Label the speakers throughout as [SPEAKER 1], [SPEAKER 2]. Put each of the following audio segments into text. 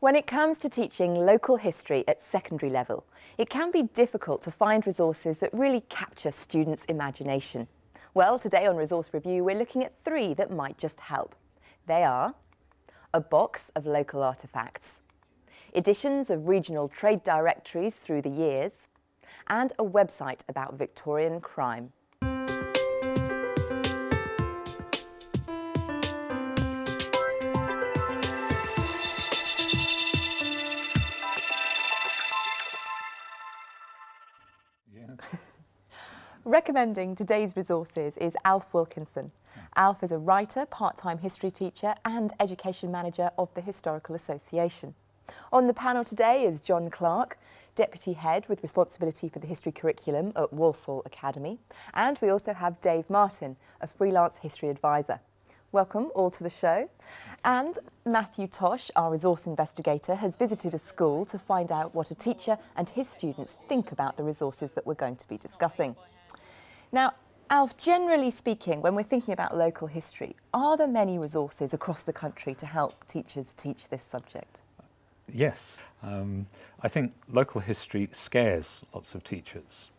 [SPEAKER 1] When it comes to teaching local history at secondary level, it can be difficult to find resources that really capture students' imagination. Well, today on Resource Review, we're looking at 3 that might just help. They are a box of local artefacts, editions of regional trade directories through the years, and a website about Victorian crime. Recommending today's resources is Alf Wilkinson. Alf is a writer, part-time history teacher and education manager of the Historical Association. On the panel today is John Clark, Deputy Head with responsibility for the history curriculum at Walsall Academy. And we also have Dave Martin, a freelance history advisor. Welcome all to the show. And Matthew Tosh, our resource investigator, has visited a school to find out what a teacher and his students think about the resources that we're going to be discussing. Now, Alf, generally speaking, when we're thinking about local history, are there many resources across the country to help teachers teach this subject?
[SPEAKER 2] Yes. I think local history scares lots of teachers.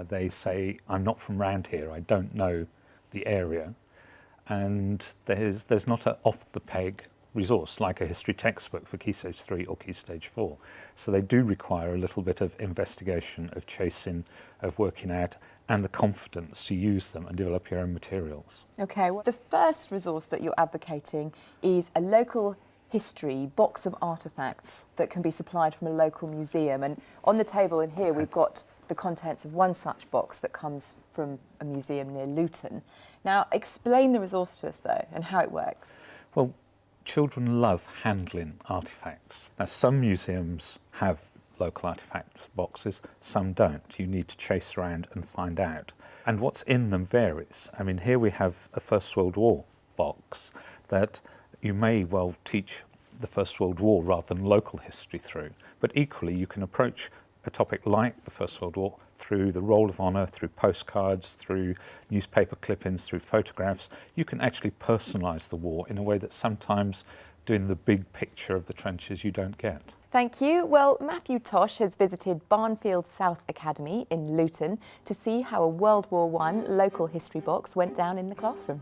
[SPEAKER 2] They say, I'm not from round here, I don't know the area. And there's not an off-the-peg resource like a history textbook for Key Stage 3 or Key Stage 4. So they do require a little bit of investigation, of chasing, of working out, and the confidence to use them and develop your own materials.
[SPEAKER 1] OK, well, the first resource that you're advocating is a local history box of artefacts that can be supplied from a local museum. And on the table in here, we've got the contents of one such box that comes from a museum near Luton. Now, explain the resource to us, though, and how it works.
[SPEAKER 2] Well, children love handling artefacts. Now, some museums have local artefact boxes, some don't. You need to chase around and find out. And what's in them varies. I mean, here we have a First World War box that you may well teach the First World War rather than local history through. But equally, you can approach a topic like the First World War through the Roll of Honour, through postcards, through newspaper clippings, through photographs. You can actually personalise the war in a way that sometimes doing the big picture of the trenches you don't get.
[SPEAKER 1] Thank you. Well, Matthew Tosh has visited Barnfield South Academy in Luton to see how a World War I local history box went down in the classroom.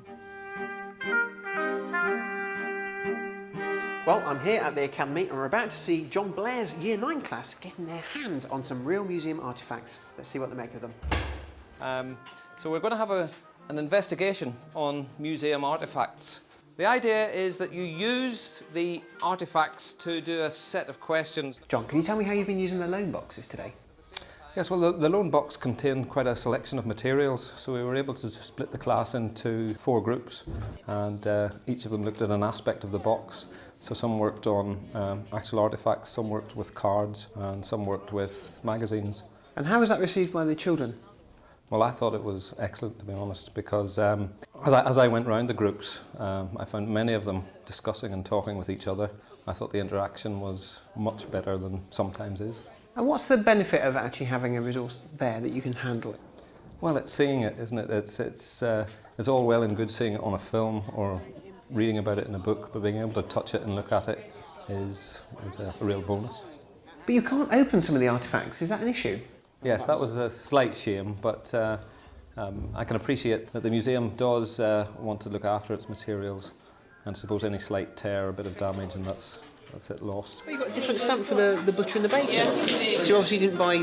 [SPEAKER 3] Well, I'm here at the Academy and we're about to see John Blair's Year 9 class getting their hands on some real museum artefacts. Let's see what they make of them.
[SPEAKER 4] So we're going to have an investigation on museum artefacts. The idea is that you use the artefacts to do a set of questions.
[SPEAKER 3] John, can you tell me how you've been using the loan boxes today?
[SPEAKER 4] Yes, well, the loan box contained quite a selection of materials, so we were able to split the class into 4 groups, and each of them looked at an aspect of the box. So some worked on actual artefacts, some worked with cards, and some worked with magazines. And
[SPEAKER 3] how was that received by the children?
[SPEAKER 4] Well, I thought it was excellent, to be honest, because as I went round the groups, I found many of them discussing and talking with each other. I thought the interaction was much better than sometimes is.
[SPEAKER 3] And what's the benefit of actually having a resource there that you can handle it?
[SPEAKER 4] Well, it's seeing it, isn't it? It's all well and good seeing it on a film or reading about it in a book, but being able to touch it and look at it is a real bonus.
[SPEAKER 3] But you can't open some of the artefacts, is that an issue?
[SPEAKER 4] Yes, that was a slight shame, but I can appreciate that the museum does want to look after its materials, and suppose any slight tear or a bit of damage, and that's it lost.
[SPEAKER 3] Well, you've got a different stamp for the butcher and the baker. Yes, so you obviously didn't buy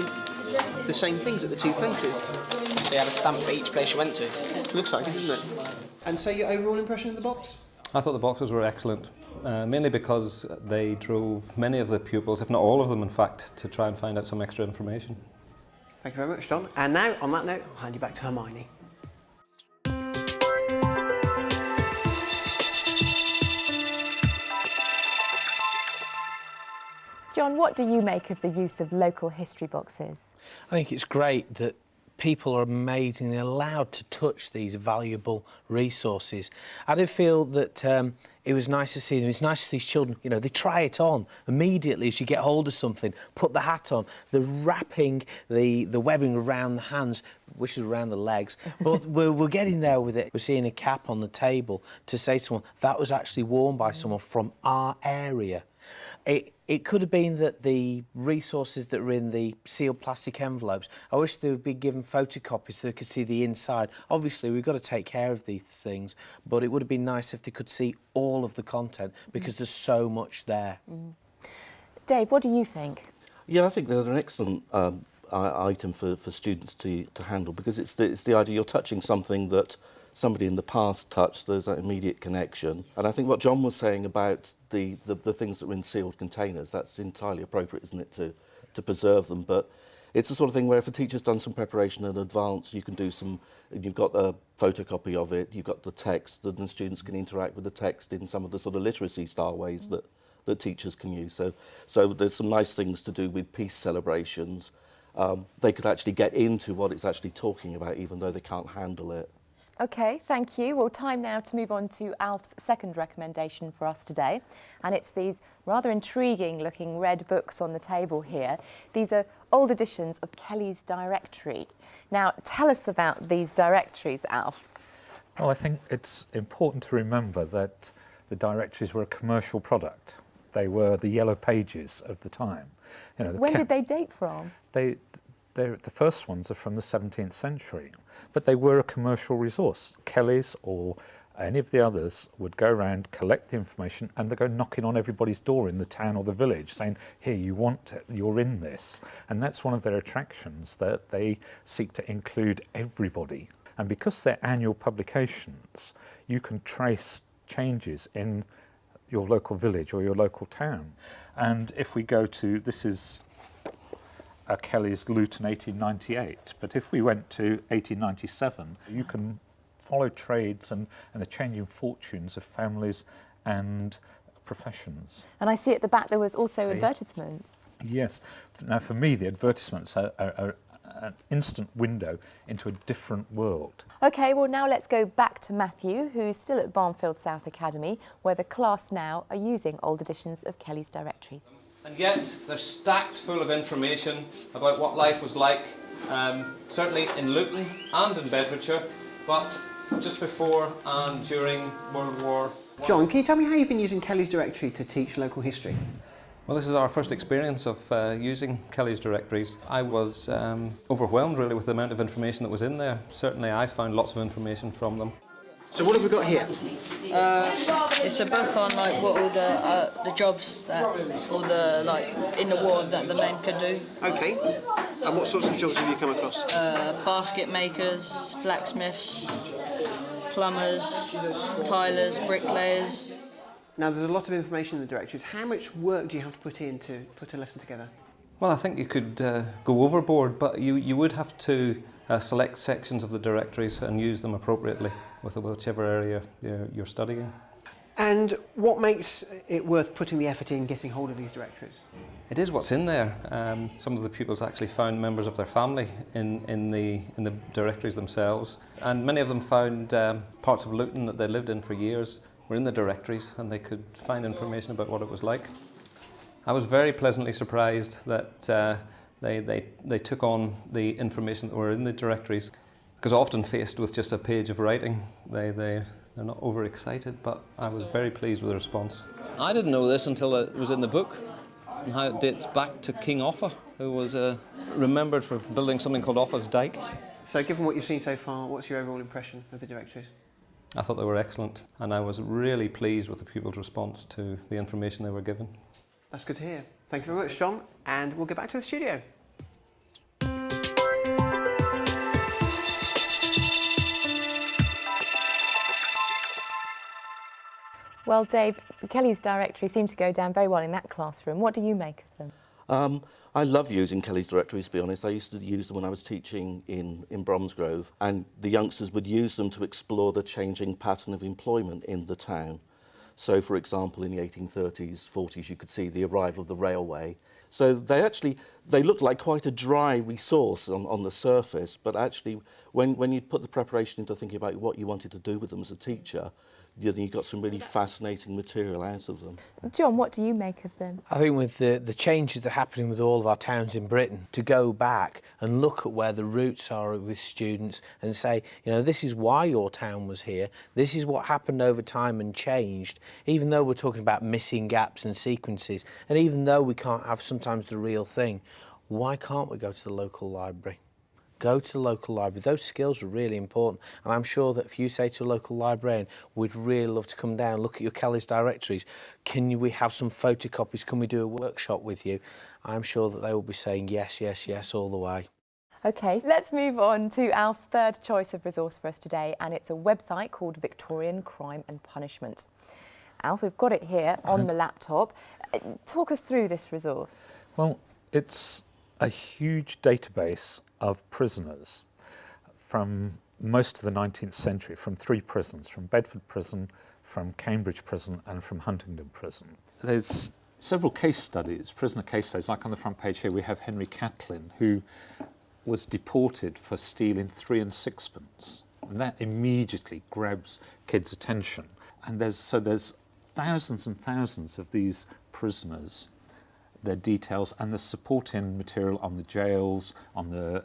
[SPEAKER 3] the same things at the 2 places.
[SPEAKER 5] So you had a stamp for each place you went to?
[SPEAKER 3] Looks like it, doesn't it? And so your overall impression of the box?
[SPEAKER 4] I thought the boxes were excellent, mainly because they drove many of the pupils, if not all of them in fact, to try and find out some extra information.
[SPEAKER 3] Thank you very much, John. And now, on that note, I'll hand you back to Hermione.
[SPEAKER 1] John, what do you make of the use of local history boxes?
[SPEAKER 6] I think it's great that people are amazingly allowed to touch these valuable resources. I do feel that it was nice to see them. It's nice to see these children, you know, they try it on immediately as you get hold of something, put the hat on, the wrapping, the webbing around the hands, which is around the legs, but we're getting there with it. We're seeing a cap on the table to say to someone, that was actually worn by someone from our area. It could have been that the resources that were in the sealed plastic envelopes, I wish they would be given photocopies so they could see the inside. Obviously, we've got to take care of these things, but it would have been nice if they could see all of the content because there's so much there.
[SPEAKER 1] Dave, what do you think?
[SPEAKER 7] Yeah, I think they're an excellent item for students to handle, because it's the idea you're touching something that somebody in the past touched. There's that immediate connection. And I think what John was saying about the things that are in sealed containers, that's entirely appropriate, isn't it, to preserve them. But it's the sort of thing where if a teacher's done some preparation in advance, you can do you've got a photocopy of it, you've got the text, and the students can interact with the text in some of the sort of literacy style ways that teachers can use. So there's some nice things to do with peace celebrations. They could actually get into what it's actually talking about, even though they can't handle it.
[SPEAKER 1] OK, thank you. Well, time now to move on to Alf's second recommendation for us today. And it's these rather intriguing-looking red books on the table here. These are old editions of Kelly's Directory. Now, tell us about these directories, Alf.
[SPEAKER 2] Well, I think it's important to remember that the directories were a commercial product. They were the yellow pages of the time. You know,
[SPEAKER 1] When did they date from?
[SPEAKER 2] The first ones are from the 17th century, but they were a commercial resource. Kelly's or any of the others would go around, collect the information, and they go knocking on everybody's door in the town or the village saying, here, you want it, you're in this. And that's one of their attractions, that they seek to include everybody. And because they're annual publications, you can trace changes in your local village or your local town. And if we go to, this is Kelly's Luton 1898, but if we went to 1897, you can follow trades and the changing fortunes of families and professions.
[SPEAKER 1] And I see at the back there was also advertisements.
[SPEAKER 2] Yes. Now, for me, the advertisements are an instant window into a different world.
[SPEAKER 1] OK, well, now let's go back to Matthew, who's still at Barnfield South Academy, where the class now are using old editions of Kelly's Directories.
[SPEAKER 4] And yet they're stacked full of information about what life was like, certainly in Luton and in Bedfordshire, but just before and during World War I.
[SPEAKER 3] John, can you tell me how you've been using Kelly's Directory to teach local history?
[SPEAKER 4] Well, this is our first experience of using Kelly's Directories. I was overwhelmed really with the amount of information that was in there. Certainly I found lots of information from them.
[SPEAKER 3] So what have we got here?
[SPEAKER 8] It's a book on like what all the jobs that all the like in the war that the men could do.
[SPEAKER 3] Okay. And what sorts of jobs have you come across?
[SPEAKER 8] Basket makers, blacksmiths, plumbers, tilers, bricklayers.
[SPEAKER 3] Now there's a lot of information in the directories. How much work do you have to put in to put a lesson together?
[SPEAKER 4] Well, I think you could go overboard, but you would have to select sections of the directories and use them appropriately with whichever area you're studying.
[SPEAKER 3] And what makes it worth putting the effort in getting hold of these directories?
[SPEAKER 4] It is what's in there. Some of the pupils actually found members of their family in the directories themselves, and many of them found parts of Luton that they lived in for years were in the directories, and they could find information about what it was like. I was very pleasantly surprised that they took on the information that were in the directories, because often faced with just a page of writing, they're not overexcited, but I was very pleased with the response. I didn't know this until it was in the book, and how it dates back to King Offa, who was remembered for building something called Offa's Dyke.
[SPEAKER 3] So given what you've seen so far, what's your overall impression of the directories?
[SPEAKER 4] I thought they were excellent, and I was really pleased with the pupils' response to the information they were given.
[SPEAKER 3] That's good to hear. Thank you very much, John, and we'll get back to the studio.
[SPEAKER 1] Well, Dave, Kelly's Directory seemed to go down very well in that classroom. What do you make of them?
[SPEAKER 7] I love using Kelly's Directories, to be honest. I used to use them when I was teaching in Bromsgrove, and the youngsters would use them to explore the changing pattern of employment in the town. So, for example, in the 1830s, 40s, you could see the arrival of the railway. So they looked like quite a dry resource on the surface, but actually, when you put the preparation into thinking about what you wanted to do with them as a teacher, you got some really fascinating material out of them.
[SPEAKER 1] John, what do you make of them?
[SPEAKER 6] I think with the changes that are happening with all of our towns in Britain, to go back and look at where the roots are with students and say, you know, this is why your town was here, this is what happened over time and changed, even though we're talking about missing gaps and sequences, and even though we can't have sometimes the real thing, why can't we go to the local library? Go to the local library. Those skills are really important, and I'm sure that if you say to a local librarian, we'd really love to come down, look at your Kelly's directories, we have some photocopies, can we do a workshop with you? I'm sure that they will be saying yes, yes, yes all the way.
[SPEAKER 1] OK, let's move on to Alf's third choice of resource for us today, and it's a website called Victorian Crime and Punishment. Alf, we've got it here on the laptop. Talk us through this resource.
[SPEAKER 2] Well, it's a huge database of prisoners from most of the 19th century, from 3 prisons, from Bedford Prison, from Cambridge Prison and from Huntingdon Prison. There's several case studies, prisoner case studies, like on the front page here we have Henry Catlin, who was deported for stealing 3 and 6pence. And that immediately grabs kids' attention. And there's thousands and thousands of these prisoners, their details, and the supporting material on the jails, on the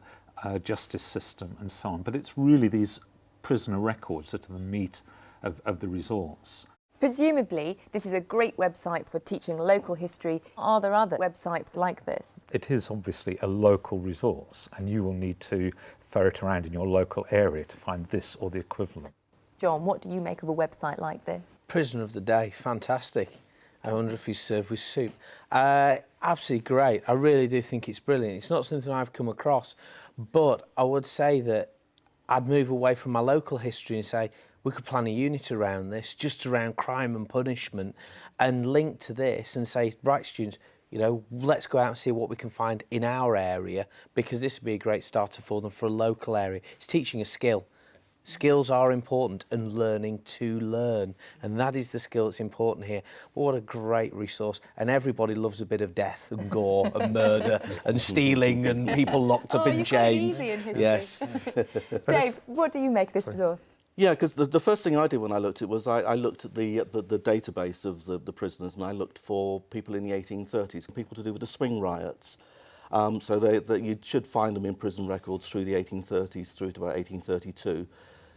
[SPEAKER 2] justice system and so on. But it's really these prisoner records that are the meat of the resource.
[SPEAKER 1] Presumably, this is a great website for teaching local history. Are there other websites like this?
[SPEAKER 2] It is obviously a local resource, and you will need to ferret around in your local area to find this or the equivalent.
[SPEAKER 1] John, what do you make of a website like this?
[SPEAKER 6] Prisoner of the day, fantastic. I wonder if he's served with soup. Absolutely great. I really do think it's brilliant. It's not something I've come across, but I would say that I'd move away from my local history and say we could plan a unit around this, just around crime and punishment, and link to this and say, right, students, you know, let's go out and see what we can find in our area, because this would be a great starter for them for a local area. It's teaching a skill. Skills are important, and learning to learn, and that is the skill that's important here. But what a great resource, and everybody loves a bit of death and gore and murder and stealing and people locked up in chains.
[SPEAKER 1] Easy in history.
[SPEAKER 6] Yes.
[SPEAKER 1] Dave, what do you make of this resource?
[SPEAKER 7] Yeah, because the first thing I did when I looked at it was I looked at the database of the prisoners, and I looked for people in the 1830s, people to do with the swing riots. So that you should find them in prison records through the 1830s through to about 1832,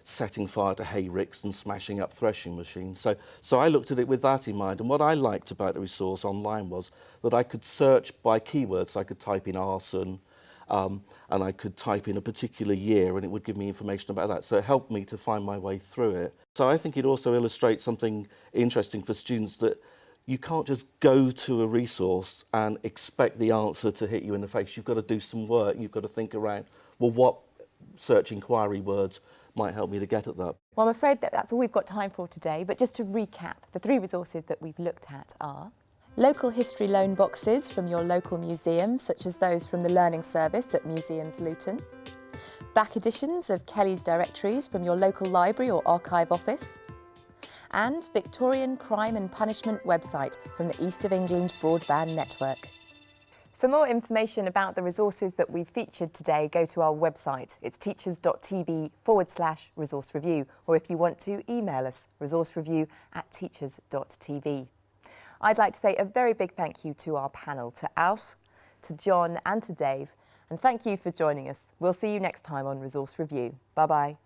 [SPEAKER 7] setting fire to hay ricks and smashing up threshing machines. So I looked at it with that in mind, and what I liked about the resource online was that I could search by keywords. I could type in arson, and I could type in a particular year, and it would give me information about that. So it helped me to find my way through it. So I think it also illustrates something interesting for students, that you can't just go to a resource and expect the answer to hit you in the face. You've got to do some work. You've got to think around, well, what search inquiry words might help me to get at that.
[SPEAKER 1] Well, I'm afraid that's all we've got time for today, but just to recap, the 3 resources that we've looked at are local history loan boxes from your local museum, such as those from the Learning Service at Museums Luton, back editions of Kelly's directories from your local library or archive office, and Victorian Crime and Punishment website from the East of England Broadband Network. For more information about the resources that we've featured today, go to our website. It's teachers.tv/resource review, or if you want to, email us, resourcereview@teachers.tv. I'd like to say a very big thank you to our panel, to Alf, to John and to Dave, and thank you for joining us. We'll see you next time on Resource Review. Bye-bye.